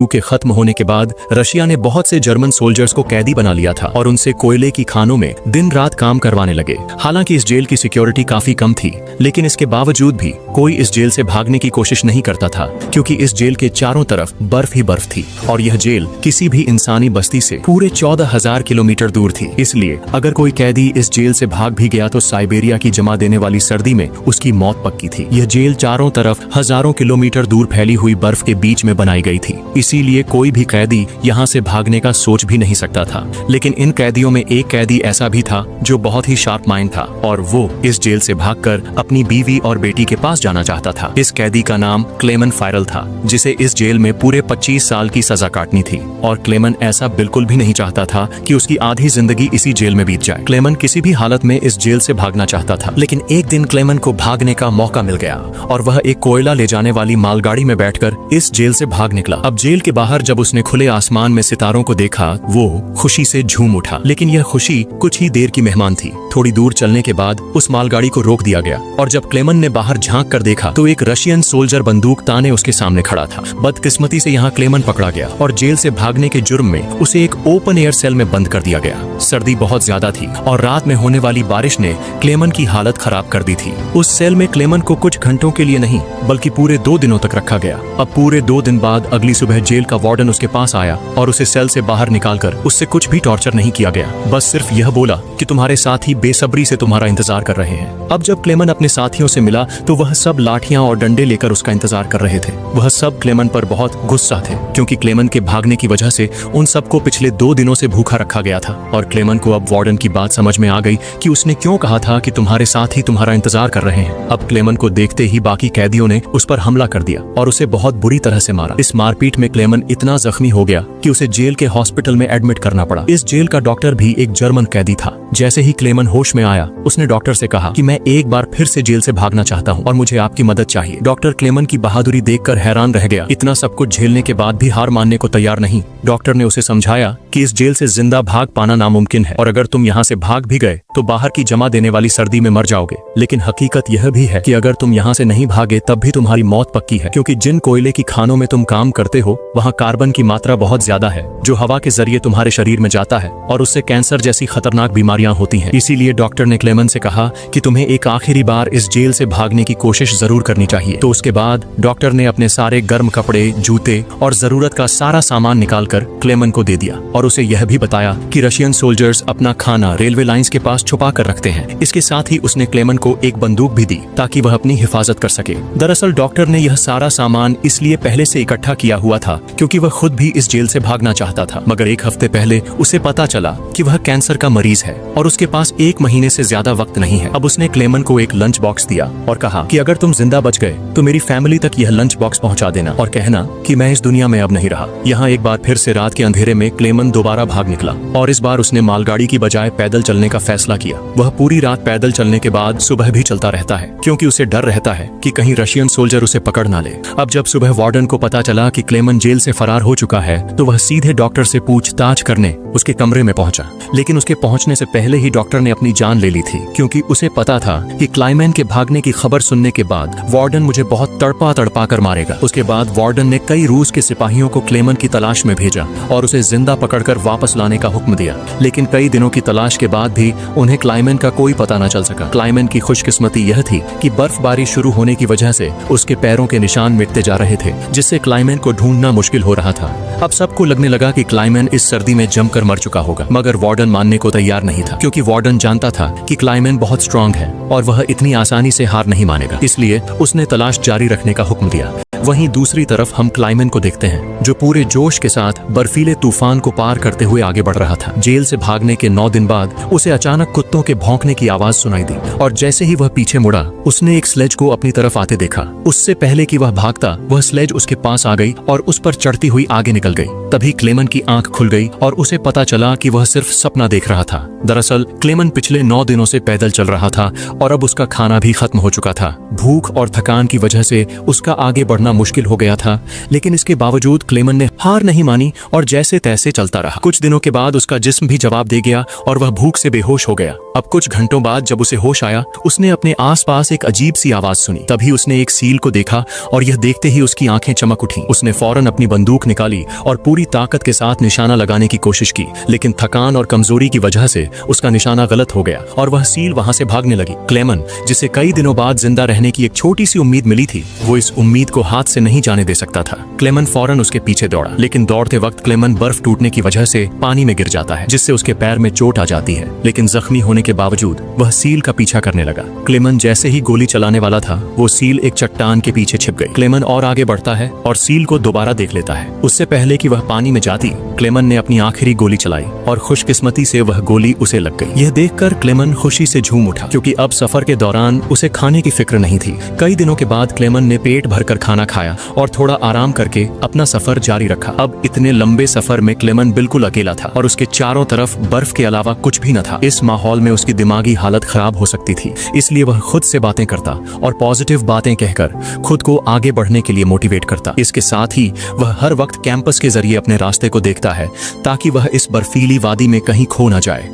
के खत्म होने के बाद रशिया ने बहुत से जर्मन सोल्जर्स को कैदी बना लिया था और उनसे कोयले की खानों में दिन रात काम करवाने लगे। हालांकि इस जेल की सिक्योरिटी काफी कम थी, लेकिन इसके बावजूद भी कोई इस जेल से भागने की कोशिश नहीं करता था, क्योंकि इस जेल के चारों तरफ बर्फ ही बर्फ थी और यह जेल किसी भी इंसानी बस्ती से पूरे 14,000 किलोमीटर दूर थी। इसलिए अगर कोई कैदी इस जेल से भाग भी गया तो साइबेरिया की जमा देने वाली सर्दी में उसकी मौत पक्की थी। यह जेल चारों तरफ हजारों किलोमीटर दूर फैली हुई बर्फ के बीच में बनाई गई थी, इसीलिए कोई भी कैदी यहाँ से भागने का सोच भी नहीं सकता था। लेकिन इन कैदियों में एक कैदी ऐसा भी था जो बहुत ही शार्प माइंड था और वो इस जेल से भागकर अपनी बीवी और बेटी के पास जाना चाहता था। इस कैदी का नाम क्लेमन फायरल था, जिसे इस जेल में पूरे 25 साल की सजा काटनी थी और क्लेमन ऐसा बिल्कुल भी नहीं चाहता था कि उसकी आधी जिंदगी इसी जेल में बीत जाए। क्लेमन किसी भी हालत में इस जेल से भागना चाहता था, लेकिन एक दिन क्लेमन को भागने का मौका मिल गया और वह एक कोयला ले जाने वाली मालगाड़ी में बैठकर इस जेल से भाग निकला। अब जेल के बाहर जब उसने खुले आसमान में सितारों को देखा, वो खुशी से झूम उठा। लेकिन यह खुशी कुछ ही देर की मेहमान थी। थोड़ी दूर चलने के बाद उस मालगाड़ी को रोक दिया गया और जब क्लेमन ने बाहर झांक कर देखा तो एक रशियन सोल्जर बंदूक ताने उसके सामने खड़ा था। बदकिस्मती से यहाँ क्लेमन पकड़ा गया और जेल से भागने के जुर्म में उसे एक ओपन एयर सेल में बंद कर दिया गया। सर्दी बहुत ज्यादा थी और रात में होने वाली बारिश ने क्लेमन की हालत खराब कर दी थी। उस सेल में क्लेमन को कुछ घंटों के लिए नहीं बल्कि पूरे 2 दिनों तक रखा गया। अब पूरे 2 दिन बाद अगली सुबह जेल का वार्डन उसके पास आया और उसे सेल से बाहर निकालकर उससे कुछ भी टॉर्चर नहीं किया गया, बस सिर्फ यह बोला कि तुम्हारे साथी बेसब्री से तुम्हारा इंतजार कर रहे हैं। अब जब क्लेमन अपने साथियों से मिला तो वह सब लाठियां और डंडे लेकर उसका इंतजार कर रहे थे। वह सब क्लेमन पर बहुत गुस्सा थे, क्योंकि क्लेमन के भागने की वजह से उन सबको पिछले 2 दिनों से भूखा रखा गया था और क्लेमन को अब वार्डन की बात समझ में आ गई कि उसने क्यों कहा था कि तुम्हारे साथी तुम्हारा इंतजार कर रहे हैं। अब क्लेमन को देखते ही बाकी कैदियों ने उस पर हमला कर दिया और उसे बहुत बुरी तरह से मारा। इस मारपीट में क्लेमन इतना जख्मी हो गया कि उसे जेल के हॉस्पिटल में एडमिट करना पड़ा। इस जेल का डॉक्टर भी एक जर्मन कैदी था। जैसे ही क्लेमन होश में आया, उसने डॉक्टर से कहा कि मैं एक बार फिर से जेल से भागना चाहता हूँ और मुझे आपकी मदद चाहिए। डॉक्टर क्लेमन की बहादुरी देखकर हैरान रह गया। इतना सब कुछ झेलने के बाद भी हार मानने को तैयार नहीं। डॉक्टर ने उसे समझाया कि इस जेल से जिंदा भाग पाना नामुमकिन है और अगर तुम यहाँ से भाग भी गए तो बाहर की जमा देने वाली सर्दी में मर जाओगे। लेकिन हकीकत यह भी है कि अगर तुम यहाँ से नहीं भागे तब भी तुम्हारी मौत पक्की है, क्योंकि जिन कोयले की खानों में तुम काम करते हो वहाँ कार्बन की मात्रा बहुत ज्यादा है जो हवा के जरिए तुम्हारे शरीर में जाता है और उससे कैंसर जैसी खतरनाक बीमारियां होती हैं। इसीलिए डॉक्टर ने क्लेमन से कहा कि तुम्हें एक आखिरी बार इस जेल से भागने की कोशिश जरूर करनी चाहिए। तो उसके बाद डॉक्टर ने अपने सारे गर्म कपड़े, जूते और जरूरत का सारा सामान निकालकर क्लेमन को दे दिया और उसे यह भी बताया कि रशियन सोल्जर्स अपना खाना रेलवे लाइंस के पास छुपा कर रखते हैं। इसके साथ ही उसने क्लेमन को एक बंदूक भी दी ताकि वह अपनी हिफाजत कर सके। दरअसल डॉक्टर ने यह सारा सामान इसलिए पहले से इकट्ठा किया हुआ था क्योंकि वह खुद भी इस जेल से भागना चाहता था, मगर 1 हफ्ते पहले उसे पता चला कि वह कैंसर का मरीज है और उसके पास 1 महीने से ज्यादा वक्त नहीं है। अब उसने क्लेमन को एक लंच बॉक्स दिया और कहा कि अगर तुम जिंदा बच गए तो मेरी फैमिली तक यह लंच बॉक्स पहुंचा देना और कहना कि मैं इस दुनिया में अब नहीं रहा। यहाँ एक बार फिर से रात के अंधेरे में क्लेमन दोबारा भाग निकला और इस बार उसने मालगाड़ी की बजाय पैदल चलने का फैसला किया। वह पूरी रात पैदल चलने के बाद सुबह भी चलता रहता है, क्योंकि उसे डर रहता है कि कहीं रशियन सोल्जर उसे पकड़ ना ले। अब जब सुबह वार्डन को पता चला कि क्लेमन जेल से फरार हो चुका है तो वह सीधे डॉक्टर से पूछताछ करने उसके कमरे में पहुंचा। लेकिन उसके पहुंचने से पहले ही डॉक्टर ने अपनी जान ले ली थी, क्योंकि उसे पता था कि क्लेमन के भागने की खबर सुनने के बाद वार्डन मुझे बहुत तड़पा तड़पा कर मारेगा। उसके बाद वार्डन ने कई रूस के सिपाहियों को क्लेमन की तलाश में भेजा और उसे जिंदा पकड़कर वापस लाने का हुक्म दिया। लेकिन कई दिनों की तलाश के बाद भी उन्हें क्लेमन का कोई पता न चल सका। क्लेमन की खुशकिस्मती यह थी कि बर्फबारी शुरू होने की वजह से उसके पैरों के निशान मिटते जा रहे थे, जिससे क्लेमन को ढूंढना मुश्किल हो रहा था। अब सबको लगने लगा कि क्लेमन इस सर्दी में जमकर मर चुका होगा, मगर वार्डन मानने को तैयार नहीं था, क्योंकि वार्डन जानता था कि क्लेमन बहुत स्ट्रांग है और वह इतनी आसानी से हार नहीं मानेगा। इसलिए उसने तलाश जारी रखने का हुक्म दिया। वहीं दूसरी तरफ हम क्लेमन को देखते हैं, जो पूरे जोश के साथ बर्फीले तूफान को पार करते हुए आगे बढ़ रहा था। जेल से भागने के 9 दिन बाद उसे अचानक कुत्तों के भौंकने की आवाज सुनाई दी और जैसे ही वह पीछे मुड़ा, उसने एक स्लेज को अपनी तरफ आते देखा। उससे पहले कि वह भागता, वह स्लेज उसके पास आ गई और उस पर चढ़ती हुई आगे निकल गई। तभी क्लेमन की आंख खुल गई और उसे पता चला कि वह सिर्फ सपना देख रहा था। दरअसल क्लेमन पिछले 9 दिनों से पैदल चल रहा था और अब उसका खाना भी खत्म हो चुका था। भूख और थकान की वजह से उसका आगे बढ़ना मुश्किल हो गया था, लेकिन इसके बावजूद क्लेमन ने हार नहीं मानी और जैसे तैसे चलता रहा। कुछ दिनों के बाद उसका जिस्म भी जवाब दे गया और वह भूख से बेहोश हो गया। अब कुछ घंटों बाद जब उसे होश आया, उसने अपने आसपास एक अजीब सी आवाज सुनी। तभी उसने एक सील को देखा और यह देखते ही उसकी आंखें चमक उठी। उसने फौरन अपनी बंदूक निकाली और पूरी ताकत के साथ निशाना लगाने की कोशिश की, लेकिन थकान और कमजोरी की वजह से उसका निशाना गलत हो गया और वह सील वहां से भागने लगी। क्लेमन, जिसे कई दिनों बाद जिंदा रहने की एक छोटी सी उम्मीद मिली थी, वो इस उम्मीद को हाथ से नहीं जाने दे सकता था। क्लेमन फौरन उसके पीछे दौड़ा, लेकिन दौड़ते वक्त क्लेमन बर्फ टूटने की वजह से पानी में गिर जाता है, जिससे उसके पैर में चोट आ जाती है। लेकिन जख्मी होने के बावजूद वह सील का पीछा करने लगा। क्लेमन जैसे ही गोली चलाने वाला था, वो सील एक चट्टान के पीछे छिप गई। क्लेमन और आगे बढ़ता है और सील को दोबारा देख लेता है। उससे पहले कि वह पानी में जाती, क्लेमन ने अपनी आखिरी गोली चलाई और खुशकिस्मती से वह गोली उसे लग गई। यह देखकर क्लेमन खुशी से झूम उठा, क्योंकि अब सफर के दौरान उसे खाने की फिक्र नहीं थी। कई दिनों के बाद क्लेमन ने पेट भरकर खाना खाया और थोड़ा आराम करके अपना सफर जारी रखा। अब इतने लंबे सफर में क्लेमन बिल्कुल अकेला था और उसके चारों तरफ बर्फ के अलावा कुछ भी न था। इस माहौल में उसकी दिमागी हालत खराब हो सकती थी, इसलिए वह खुद से बातें करता और पॉजिटिव बातें कहकर खुद को आगे बढ़ने के लिए मोटिवेट करता। इसके साथ ही वह हर वक्त कैंपस के जरिए अपने रास्ते को देखता है, ताकि वह इस बर्फीली वादी में कहीं खो न जाए।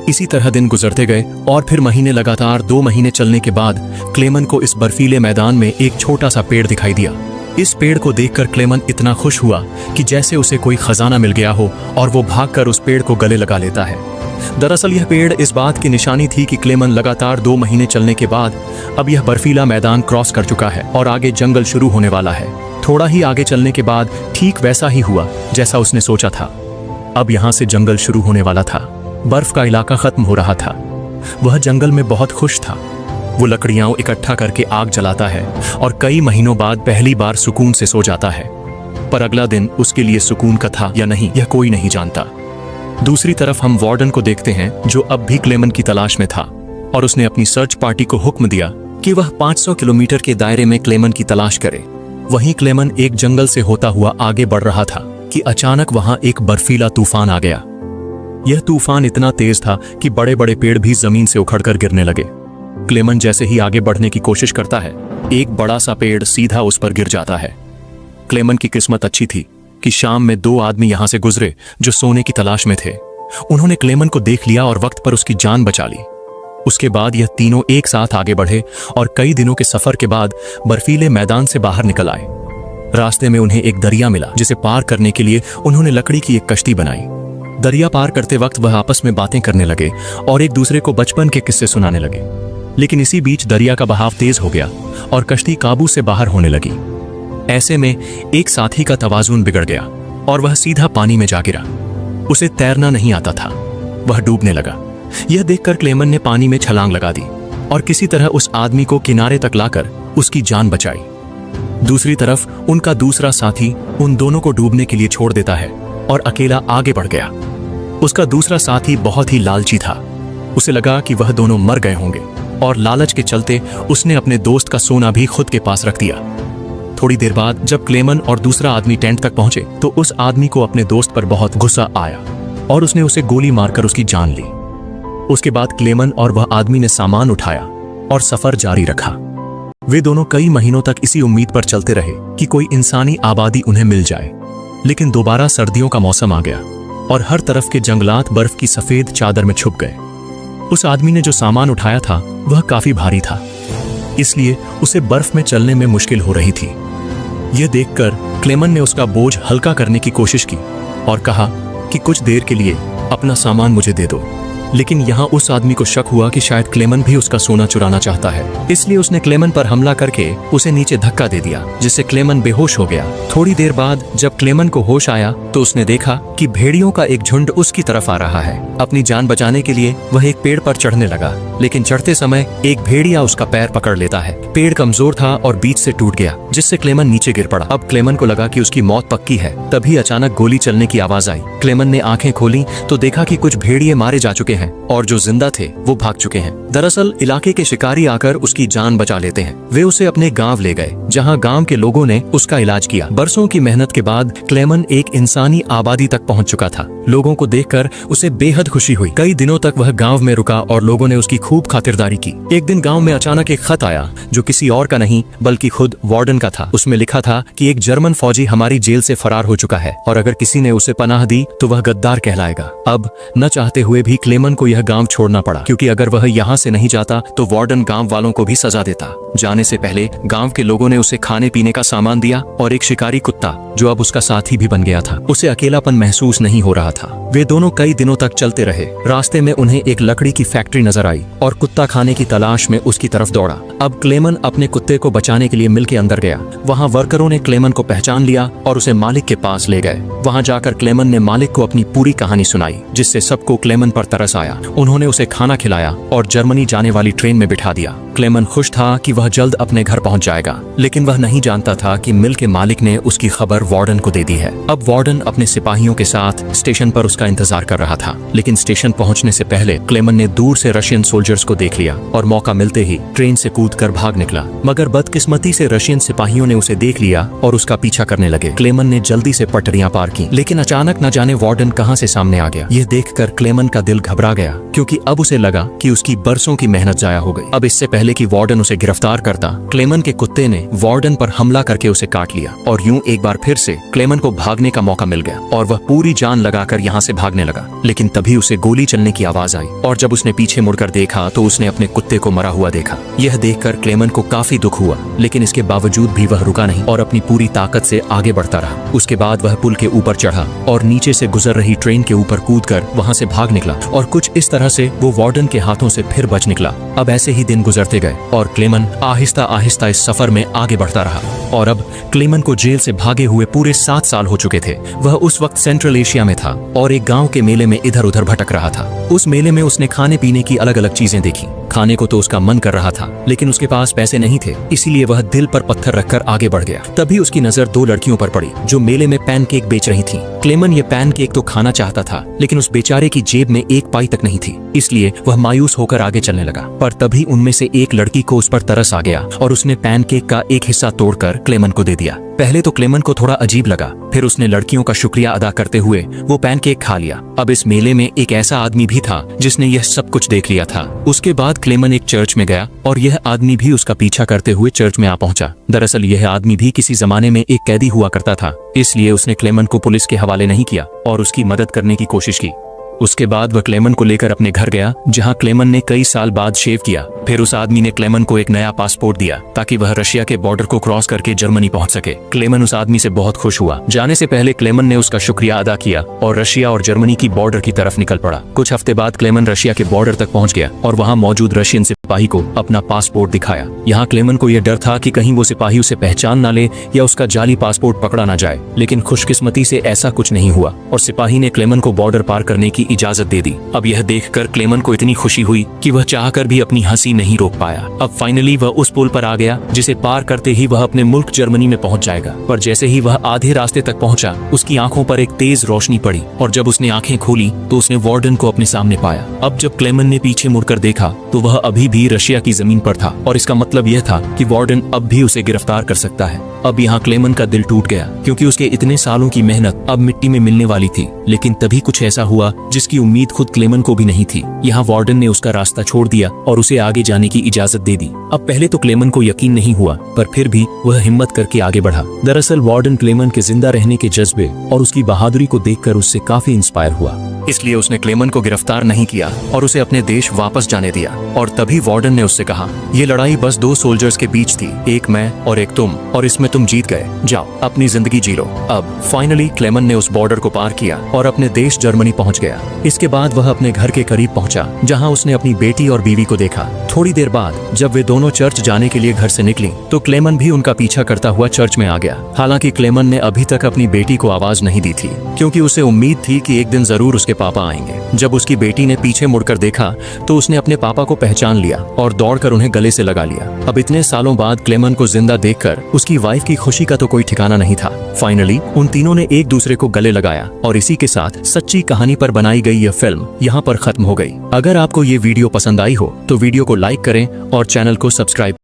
इसी तरह दिन गुजरते गए और फिर महीने, लगातार 2 महीने चलने के बाद क्लेमन को इस बर्फीले मैदान में एक छोटा सा पेड़ दिखाई दिया। इस पेड़ को देखकर क्लेमन इतना खुश हुआ कि जैसे उसे कोई खजाना मिल गया हो और वो भागकर उस पेड़ को गले लगा लेता है। दरअसल यह पेड़ इस बात की निशानी थी कि क्लेमन लगातार 2 महीने चलने के बाद अब यह बर्फीला मैदान क्रॉस कर चुका है और आगे जंगल शुरू होने वाला है। थोड़ा ही आगे चलने के बाद ठीक वैसा ही हुआ जैसा उसने सोचा था। अब यहाँ से जंगल शुरू होने वाला था। बर्फ का इलाका खत्म हो रहा था। वह जंगल में बहुत खुश था। वो लकड़ियां इकट्ठा करके आग जलाता है और कई महीनों बाद पहली बार सुकून से सो जाता है। पर अगला दिन उसके लिए सुकून का था या नहीं, यह कोई नहीं जानता। दूसरी तरफ हम वार्डन को देखते हैं, जो अब भी क्लेमन की तलाश में था और उसने अपनी सर्च पार्टी को हुक्म दिया कि वह 500 किलोमीटर के दायरे में क्लेमन की तलाश करे। वहीं क्लेमन एक जंगल से होता हुआ आगे बढ़ रहा था कि अचानक वहां एक बर्फीला तूफान आ गया। यह तूफान इतना तेज था कि बड़े बड़े पेड़ भी जमीन से उखड़कर गिरने लगे। क्लेमन जैसे ही आगे बढ़ने की कोशिश करता है, एक बड़ा सा पेड़ सीधा उस पर गिर जाता है। क्लेमन की किस्मत अच्छी थी कि शाम में 2 आदमी यहां से गुजरे जो सोने की तलाश में थे। उन्होंने क्लेमन को देख लिया और वक्त पर उसकी जान बचा ली। उसके बाद यह तीनों एक साथ आगे बढ़े और कई दिनों के सफर के बाद बर्फीले मैदान से बाहर निकल आए। रास्ते में उन्हें एक दरिया मिला, जिसे पार करने के लिए उन्होंने लकड़ी की एक कश्ती बनाई। दरिया पार करते वक्त वह आपस में बातें करने लगे और एक दूसरे को बचपन के किस्से सुनाने लगे। लेकिन इसी बीच दरिया का बहाव तेज हो गया और कश्ती काबू से बाहर होने लगी। ऐसे में एक साथी का तवाज़ुन बिगड़ गया और वह सीधा पानी में जा गिरा। उसे तैरना नहीं आता था, वह डूबने लगा। यह देखकर क्लेमन ने पानी में छलांग लगा दी और किसी तरह उस आदमी को किनारे तक लाकर उसकी जान बचाई। दूसरी तरफ उनका दूसरा साथी उन दोनों को डूबने के लिए छोड़ देता है और अकेला आगे बढ़ गया। उसका दूसरा साथी बहुत ही लालची था। उसे लगा कि वह दोनों मर गए होंगे और लालच के चलते उसने अपने दोस्त का सोना भी खुद के पास रख दिया। थोड़ी देर बाद जब क्लेमन और दूसरा आदमी टेंट तक पहुंचे तो उस आदमी को अपने दोस्त पर बहुत गुस्सा आया और उसने उसे गोली मारकर उसकी जान ली। उसके बाद क्लेमन और वह आदमी ने सामान उठाया और सफर जारी रखा। वे दोनों कई महीनों तक इसी उम्मीद पर चलते रहे कि कोई इंसानी आबादी उन्हें मिल जाए। लेकिन दोबारा सर्दियों का मौसम आ गया और हर तरफ के जंगलात बर्फ की सफेद चादर में छुप गए। उस आदमी ने जो सामान उठाया था वह काफी भारी था, इसलिए उसे बर्फ में चलने में मुश्किल हो रही थी। यह देखकर क्लेमन ने उसका बोझ हल्का करने की कोशिश की और कहा कि कुछ देर के लिए अपना सामान मुझे दे दो। लेकिन यहाँ उस आदमी को शक हुआ कि शायद क्लेमन भी उसका सोना चुराना चाहता है, इसलिए उसने क्लेमन पर हमला करके उसे नीचे धक्का दे दिया, जिससे क्लेमन बेहोश हो गया। थोड़ी देर बाद जब क्लेमन को होश आया तो उसने देखा कि भेड़ियों का एक झुंड उसकी तरफ आ रहा है। अपनी जान बचाने के लिए वह एक पेड़ पर चढ़ने लगा, लेकिन चढ़ते समय एक भेड़िया उसका पैर पकड़ लेता है। पेड़ कमजोर था और बीच से टूट गया, जिससे क्लेमन नीचे गिर पड़ा। अब क्लेमन को लगा कि उसकी मौत पक्की है। तभी अचानक गोली चलने की आवाज आई। क्लेमन ने आंखें खोली तो देखा कि कुछ भेड़िए मारे जा चुके हैं और जो जिंदा थे वो भाग चुके हैं। दरअसल इलाके के शिकारी आकर उसकी जान बचा लेते हैं। वे उसे अपने गांव ले गए, जहां गांव के लोगों ने उसका इलाज किया। बरसों की मेहनत के बाद क्लेमन एक इंसानी आबादी तक पहुंच चुका था। लोगों को देखकर उसे बेहद खुशी हुई। कई दिनों तक वह गांव में रुका और लोगों ने उसकी खूब खातिरदारी की। एक दिन गांव में अचानक एक खत आया, जो किसी और का नहीं बल्कि खुद वार्डन का था। उसमें लिखा था कि एक जर्मन फौजी हमारी जेल से फरार हो चुका है और अगर किसी ने उसे पनाह दी तो वह गद्दार कहलाएगा। अब न चाहते हुए भी क्लेमन को यह गांव छोड़ना पड़ा, क्योंकि अगर वह यहाँ से नहीं जाता तो वार्डन गांव वालों को भी सजा देता। जाने से पहले गांव के लोगों ने उसे खाने पीने का सामान दिया और एक शिकारी कुत्ता, जो अब उसका साथी भी बन गया था। उसे अकेलापन महसूस नहीं हो रहा था। वे दोनों कई दिनों तक चलते रहे। रास्ते में उन्हें एक लकड़ी की फैक्ट्री नजर आई और कुत्ता खाने की तलाश में उसकी तरफ दौड़ा। अब क्लेमन अपने कुत्ते को बचाने के लिए मिल के अंदर गया। वहाँ वर्करों ने क्लेमन को पहचान लिया और उसे मालिक के पास ले गए। वहाँ जाकर क्लेमन ने मालिक को अपनी पूरी कहानी सुनाई, जिससे सबको क्लेमन पर तरस आया। उन्होंने उसे खाना खिलाया और जर्मनी जाने वाली ट्रेन में बिठा दिया। क्लेमन खुश था कि वह जल्द अपने घर पहुंच जाएगा, लेकिन वह नहीं जानता था कि मिल के मालिक ने उसकी खबर वार्डन को दे दी है। अब वार्डन अपने सिपाहियों के साथ स्टेशन पर उसका इंतजार कर रहा था, लेकिन स्टेशन पहुंचने से पहले क्लेमन ने दूर से रशियन सोल्जर्स को देख लिया और मौका मिलते ही ट्रेन से कूदकर भाग निकला। मगर बदकिस्मती से रशियन सिपाहियों ने उसे देख लिया और उसका पीछा करने लगे। क्लेमन ने जल्दी से पटरियां पार की, लेकिन अचानक न जाने वार्डन कहां से सामने आ गया। यह देखकर क्लेमन का दिल घबरा गया, क्योंकि अब उसे लगा कि उसकी बरसों की मेहनत जाया हो गई। अब इससे पहले कि वार्डन उसे गिरफ्तार करता, क्लेमन के कुत्ते ने वार्डन पर हमला करके उसे काट लिया और यूं एक बार फिर से क्लेमन को भागने का मौका मिल गया और वह पूरी जान लगाकर यहाँ से भागने लगा। लेकिन तभी उसे गोली चलने की आवाज आई और जब उसने पीछे मुड़कर देखा तो उसने अपने कुत्ते को मरा हुआ देखा। यह देखकर क्लेमन को काफी दुख हुआ, लेकिन इसके बावजूद भी वह रुका नहीं और अपनी पूरी ताकत से आगे बढ़ता रहा। उसके बाद वह पुल के ऊपर चढ़ा और नीचे से गुजर रही ट्रेन के ऊपर कूदकर वहां से भाग निकला और कुछ इस तरह से वो वार्डन के हाथों से फिर बच निकला। अब ऐसे ही दिन गुजरते गए और क्लेमन आहिस्ता आहिस्ता इस सफर में आगे बढ़ता रहा और अब क्लेमन को जेल से भागे हुए पूरे 7 साल हो चुके थे। वह उस वक्त सेंट्रल एशिया में था और एक गांव के मेले में इधर उधर भटक रहा था। उस मेले में उसने खाने पीने की अलग अलग चीजें देखी। खाने को तो उसका मन कर रहा था, लेकिन उसके पास पैसे नहीं थे, इसीलिए वह दिल पर पत्थर रखकर आगे बढ़ गया। तभी उसकी नजर 2 लड़कियों पर पड़ी जो मेले में पैनकेक बेच रही थीं। क्लेमन ये पैनकेक तो खाना चाहता था, लेकिन उस बेचारे की जेब में 1 पाई तक नहीं थी, इसलिए वह मायूस होकर आगे चलने लगा। पर तभी उनमें से एक लड़की को उस पर तरस आ गया और उसने पैनकेक का एक हिस्सा तोड़कर क्लेमन को दे दिया। पहले तो क्लेमन को थोड़ा अजीब लगा, फिर उसने लड़कियों का शुक्रिया अदा करते हुए वो पैनकेक खा लिया। अब इस मेले में एक ऐसा आदमी भी था जिसने यह सब कुछ देख लिया था। उसके बाद क्लेमन एक चर्च में गया और यह आदमी भी उसका पीछा करते हुए चर्च में आ पहुंचा। दरअसल यह आदमी भी किसी जमाने में एक कैदी हुआ करता था, इसलिए उसने क्लेमन को पुलिस के हवाले नहीं किया और उसकी मदद करने की कोशिश की। उसके बाद वह क्लेमन को लेकर अपने घर गया, जहां क्लेमन ने कई साल बाद शेव किया। फिर उस आदमी ने क्लेमन को एक नया पासपोर्ट दिया ताकि वह रशिया के बॉर्डर को क्रॉस करके जर्मनी पहुंच सके। क्लेमन उस आदमी से बहुत खुश हुआ। जाने से पहले क्लेमन ने उसका शुक्रिया अदा किया और रशिया और जर्मनी की बॉर्डर की तरफ निकल पड़ा। कुछ हफ्ते बाद क्लेमन रशिया के बॉर्डर तक पहुंच गया और वहां मौजूद रशियन सिपाही को अपना पासपोर्ट दिखाया। यहाँ क्लेमन को यह डर था कि कहीं वो सिपाही उसे पहचान न ले या उसका जाली पासपोर्ट पकड़ा न जाए, लेकिन खुशकिस्मती से ऐसा कुछ नहीं हुआ और सिपाही ने क्लेमन को बॉर्डर पार करने की इजाजत दे दी। अब यह देखकर क्लेमन को इतनी खुशी हुई कि वह चाहकर भी अपनी हंसी नहीं रोक पाया। अब फाइनली वह उस पुल पर आ गया जिसे पार करते ही वह अपने मुल्क जर्मनी में पहुंच जाएगा। पर जैसे ही वह आधे रास्ते तक पहुंचा, उसकी आंखों पर एक तेज रोशनी पड़ी और जब उसने आंखें खोली तो उसने वार्डन को अपने सामने पाया। अब जब क्लेमन ने पीछे मुड़कर देखा तो वह अभी भी रशिया की जमीन पर था और इसका मतलब यह था कि वार्डन अब भी उसे गिरफ्तार कर सकता है। अब यहाँ क्लेमन का दिल टूट गया, क्योंकि उसके इतने सालों की मेहनत अब मिट्टी में मिलने वाली थी। लेकिन तभी कुछ ऐसा हुआ जिसकी उम्मीद खुद क्लेमन को भी नहीं थी। यहाँ वार्डन ने उसका रास्ता छोड़ दिया और उसे आगे जाने की इजाजत दे दी। अब पहले तो क्लेमन को यकीन नहीं हुआ, पर फिर भी वह हिम्मत करके आगे बढ़ा। दरअसल वार्डन क्लेमन के जिंदा रहने के जज्बे और उसकी बहादुरी को देखकर उससे काफी इंस्पायर हुआ, इसलिए उसने क्लेमन को गिरफ्तार नहीं किया और उसे अपने देश वापस जाने दिया। और तभी वार्डन ने उससे कहा, ये लड़ाई बस 2 सोल्जर्स के बीच थी, एक मैं और एक तुम, और इसमें तुम जीत गए। जाओ अपनी जिंदगी जी लो। अब फाइनली क्लेमन ने उस बॉर्डर को पार किया और अपने देश जर्मनी पहुंच गया। इसके बाद वह अपने घर के करीब पहुंचा, जहां उसने अपनी बेटी और बीवी को देखा। थोड़ी देर बाद जब वे दोनों चर्च जाने के लिए घर से निकली तो क्लेमन भी उनका पीछा करता हुआ चर्च में आ गया। हालांकि क्लेमन ने अभी तक अपनी बेटी को आवाज नहीं दी थी, क्योंकि उसे उम्मीद थी कि एक दिन जरूर उसके उसके पापा आएंगे। जब उसकी बेटी ने पीछे मुड़कर देखा तो उसने अपने पापा को पहचान लिया और दौड़कर उन्हें गले से लगा लिया। अब इतने सालों बाद क्लेमन को जिंदा देखकर उसकी वाइफ की खुशी का तो कोई ठिकाना नहीं था। फाइनली उन तीनों ने एक दूसरे को गले लगाया और इसी के साथ सच्ची कहानी पर बनाई गई यह फिल्म यहाँ पर खत्म हो गई। अगर आपको ये वीडियो पसंद आई हो तो वीडियो को लाइक करें और चैनल को सब्सक्राइब